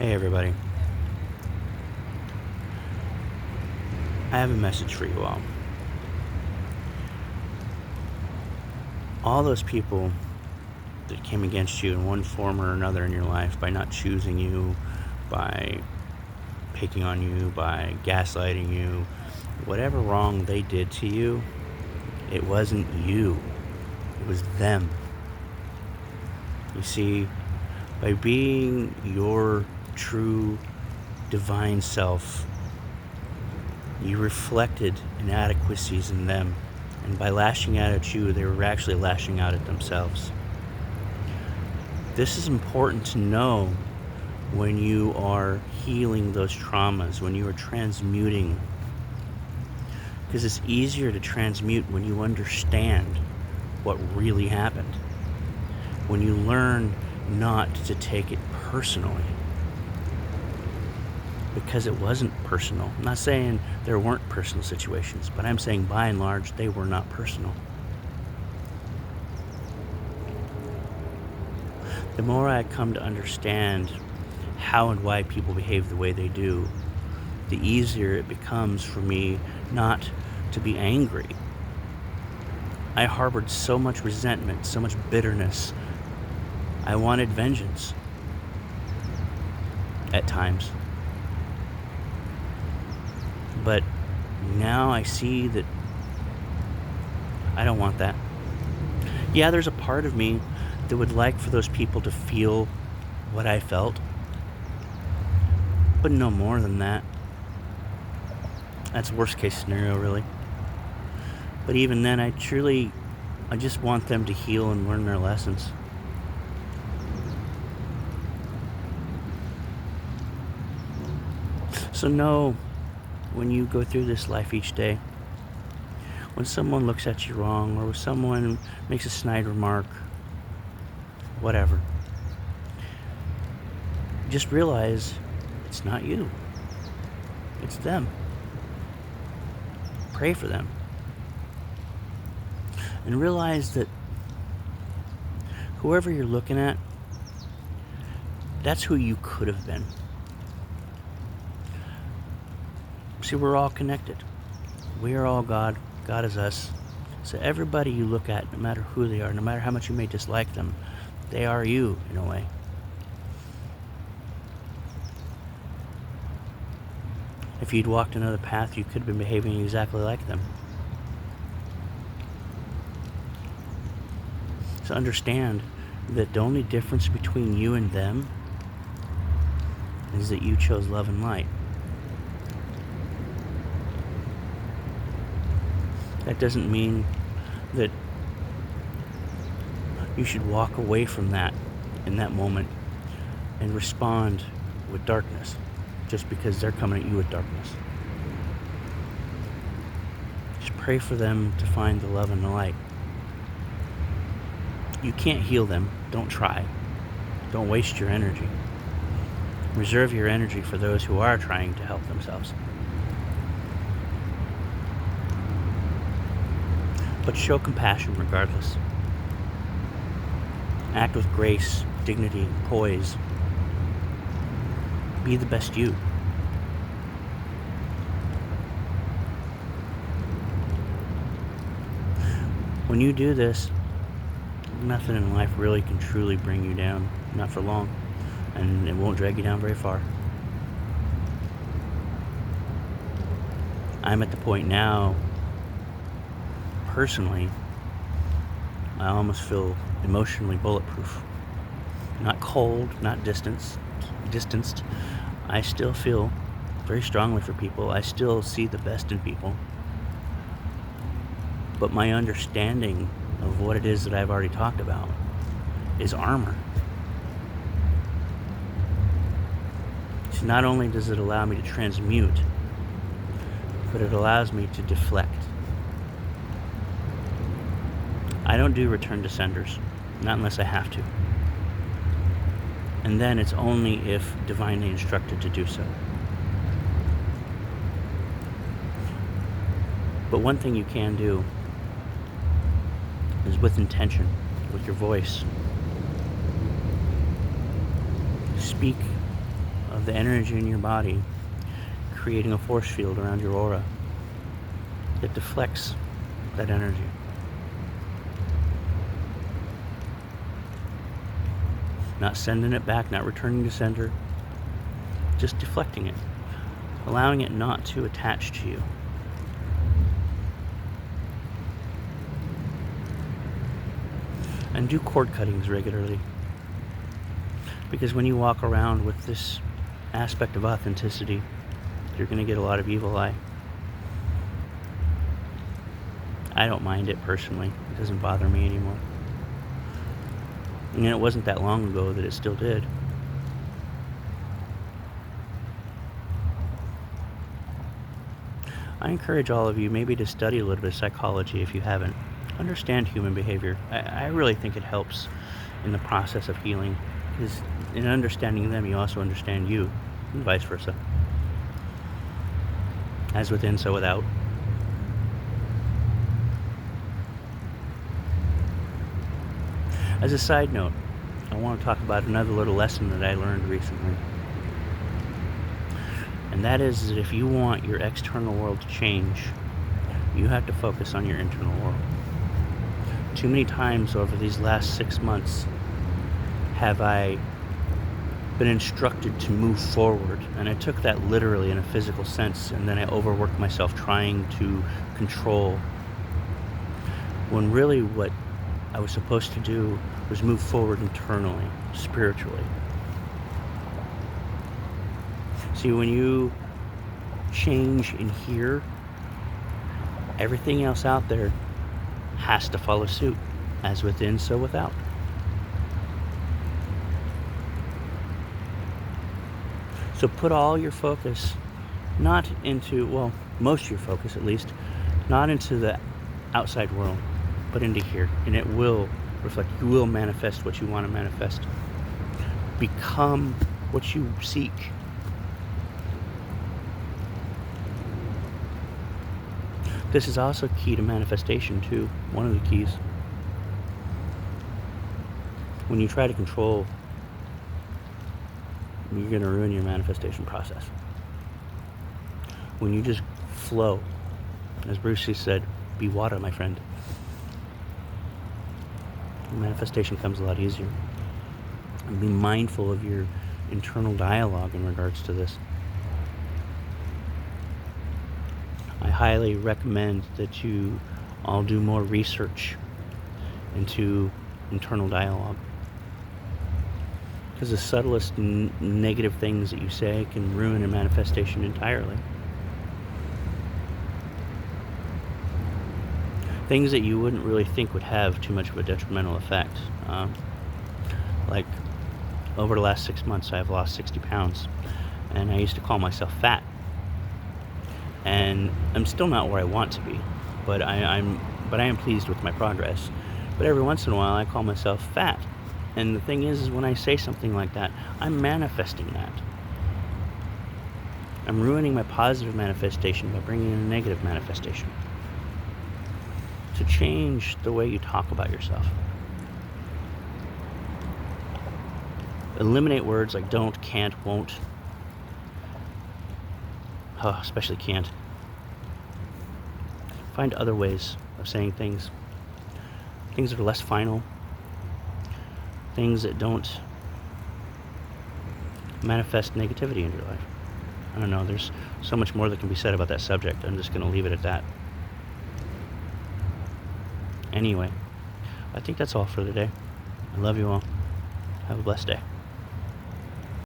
Hey everybody, I have a message for you all. All those people that came against you in one form or another in your life by not choosing you, by picking on you, by gaslighting you, whatever wrong they did to you, it wasn't you, it was them. You see, by being your true divine self, you reflected inadequacies in them, and by lashing out at you, they were actually lashing out at themselves. This is important to know when you are healing those traumas, when you are transmuting, because it's easier to transmute when you understand what really happened, when you learn not to take it personally. Because it wasn't personal. I'm not saying there weren't personal situations, but I'm saying by and large, they were not personal. The more I come to understand how and why people behave the way they do, the easier it becomes for me not to be angry. I harbored so much resentment, so much bitterness. I wanted vengeance at times. But now I see that I don't want that. Yeah, there's a part of me that would like for those people to feel what I felt, but no more than that. That's worst case scenario, really. But even then, I just want them to heal and learn their lessons. So know, when you go through this life each day, when someone looks at you wrong, or when someone makes a snide remark, whatever, just realize it's not you, it's them. Pray for them. And realize that whoever you're looking at, that's who you could have been. See, we're all connected. We are all God. God is us. So everybody you look at, no matter who they are, no matter how much you may dislike them, they are you in a way. If you'd walked another path, you could have been behaving exactly like them. So understand that the only difference between you and them is that you chose love and light. That doesn't mean that you should walk away from that in that moment and respond with darkness just because they're coming at you with darkness. Just pray for them to find the love and the light. You can't heal them. Don't try. Don't waste your energy. Reserve your energy for those who are trying to help themselves. But show compassion regardless. Act with grace, dignity, and poise. Be the best you. When you do this, nothing in life really can truly bring you down. Not for long. And it won't drag you down very far. I'm at the point now, personally, I almost feel emotionally bulletproof. Not cold, not distanced. I still feel very strongly for people. I still see the best in people. But my understanding of what it is that I've already talked about is armor. So not only does it allow me to transmute, but it allows me to deflect. I don't do return to senders, not unless I have to. And then it's only if divinely instructed to do so. But one thing you can do is with intention, with your voice. Speak of the energy in your body, creating a force field around your aura that deflects that energy. Not sending it back, not returning to sender, just deflecting it, allowing it not to attach to you. And do cord cuttings regularly. Because when you walk around with this aspect of authenticity, you're going to get a lot of evil eye. I don't mind it personally. It doesn't bother me anymore. And it wasn't that long ago that it still did. I encourage all of you maybe to study a little bit of psychology if you haven't. Understand human behavior. I really think it helps in the process of healing, because in understanding them, you also understand you, and vice versa. As within, so without. As a side note, I want to talk about another little lesson that I learned recently. And that is that if you want your external world to change, you have to focus on your internal world. Too many times over these last 6 months have I been instructed to move forward, and I took that literally in a physical sense, and then I overworked myself trying to control, when really what I was supposed to do was move forward internally, spiritually. See, when you change in here, everything else out there has to follow suit. As within, so without. So put all your focus not into, well, most of your focus at least, not into the outside world, but into here. And it will reflect, you will manifest what you want to manifest. Become what you seek. This is also key to manifestation too, one of the keys. When you try to control, you're going to ruin your manifestation process. When you just flow, as Bruce Lee said, be water, my friend. Manifestation comes a lot easier. And be mindful of your internal dialogue in regards to this. I highly recommend that you all do more research into internal dialogue. Because the subtlest negative things that you say can ruin a manifestation entirely. Things that you wouldn't really think would have too much of a detrimental effect. Like, over the last 6 months, I've lost 60 pounds. And I used to call myself fat. And I'm still not where I want to be, but I am pleased with my progress. But every once in a while, I call myself fat. And the thing is when I say something like that, I'm manifesting that. I'm ruining my positive manifestation by bringing in a negative manifestation. To change the way you talk about yourself. Eliminate words like don't, can't, won't. Oh, especially can't. Find other ways of saying things. Things that are less final. Things that don't manifest negativity into your life. I don't know, there's so much more that can be said about that subject. I'm just going to leave it at that. Anyway, I think that's all for today. I love you all. Have a blessed day.